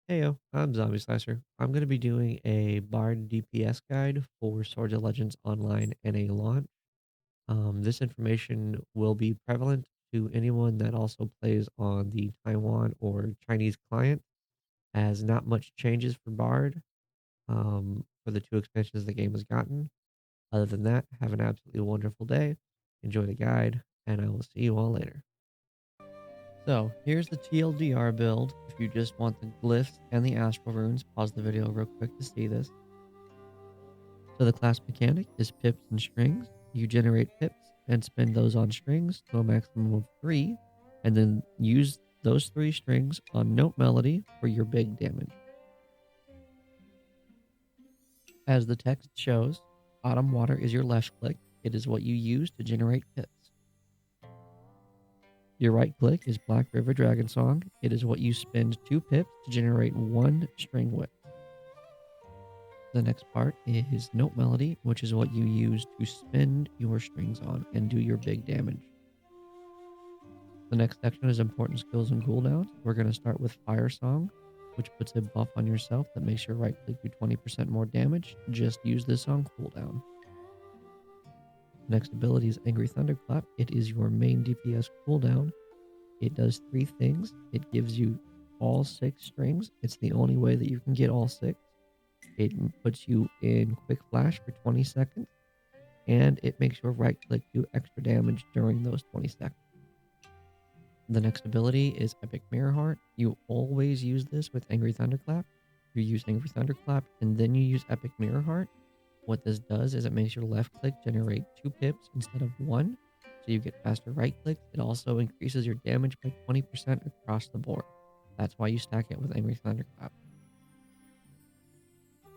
Heyo, I'm Zombie Slicer. I'm going to be doing a Bard DPS guide for Swords of Legends Online NA launch. This information will be prevalent to anyone that also plays on the Taiwan or Chinese client, as not much changes for Bard for the two expansions the game has gotten. Other than that, have an absolutely wonderful day. Enjoy the guide, and I will see you all later. So here's the TLDR build. If you just want the glyphs and the astral runes, pause the video real quick to see this. So the class mechanic is pips and strings. You generate pips and spend those on strings to a maximum of 3, and then use those 3 strings on note melody for your big damage. As the text shows, autumn water is your left click. It is what you use to generate pips. Your right click is Black River Dragon Song. It is what you spend 2 pips to generate 1 string with. The next part is note melody, which is what you use to spin your strings on and do your big damage. The next section is important skills and cooldowns. We're going to start with Fire Song, which puts a buff on yourself that makes your right click do 20% more damage. Just use this on cooldown. Next ability is Angry Thunderclap. It is your main DPS cooldown. It does 3 things. It gives you all 6 strings. It's the only way that you can get all 6. It puts you in quick flash for 20 seconds, and it makes your right click do extra damage during those 20 seconds. The next ability is Epic Mirror Heart. You always use this with Angry Thunderclap. You use Angry Thunderclap, and then you use Epic Mirror Heart. What this does is it makes your left click generate 2 pips instead of 1, so you get faster right clicks. It also increases your damage by 20% across the board. That's why you stack it with Angry Thunderclap.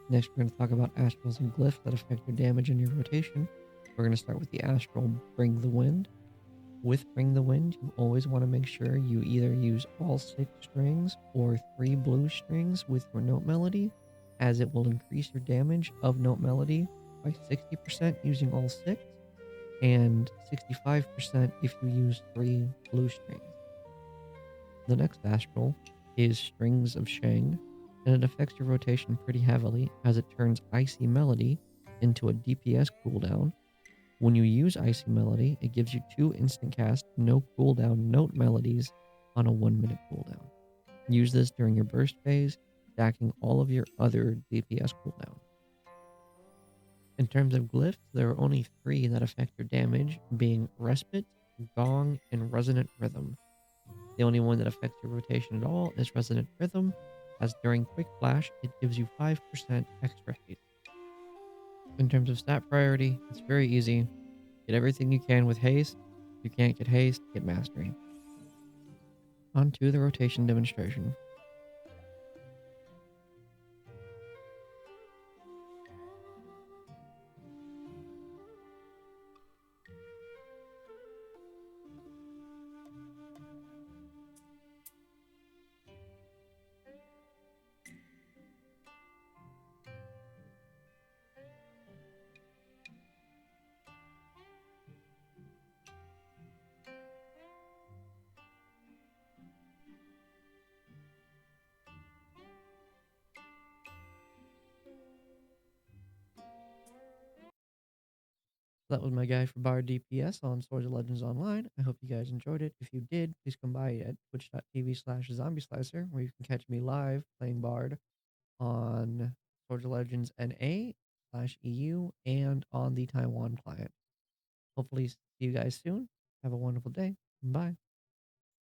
Next, we're going to talk about Astrals and Glyphs that affect your damage and your rotation. We're going to start with the Astral Bring the Wind. With Bring the Wind, you always want to make sure you either use all 6 strings or 3 blue strings with your note melody, as it will increase your damage of note melody by 60% using all 6, and 65% if you use 3 blue strings. The next Astral is Strings of Shang, and it affects your rotation pretty heavily as it turns Icy Melody into a DPS cooldown. When you use Icy Melody, it gives you 2 instant cast, no cooldown note melodies on a 1-minute cooldown. Use this during your burst phase, stacking all of your other DPS cooldowns. In terms of glyphs, there are only 3 that affect your damage, being Respite, Gong, and Resonant Rhythm. The only one that affects your rotation at all is Resonant Rhythm, as during Quick Flash, it gives you 5% extra haste. In terms of stat priority, it's very easy. Get everything you can with haste. If you can't get haste, get mastery. On to the rotation demonstration. That was my guide for Bard DPS on Swords of Legends Online. I hope you guys enjoyed it. If you did, please come by at twitch.tv/zombieslicer, where you can catch me live playing Bard on Swords of Legends NA/EU and on the Taiwan client. Hopefully see you guys soon. Have a wonderful day. Bye.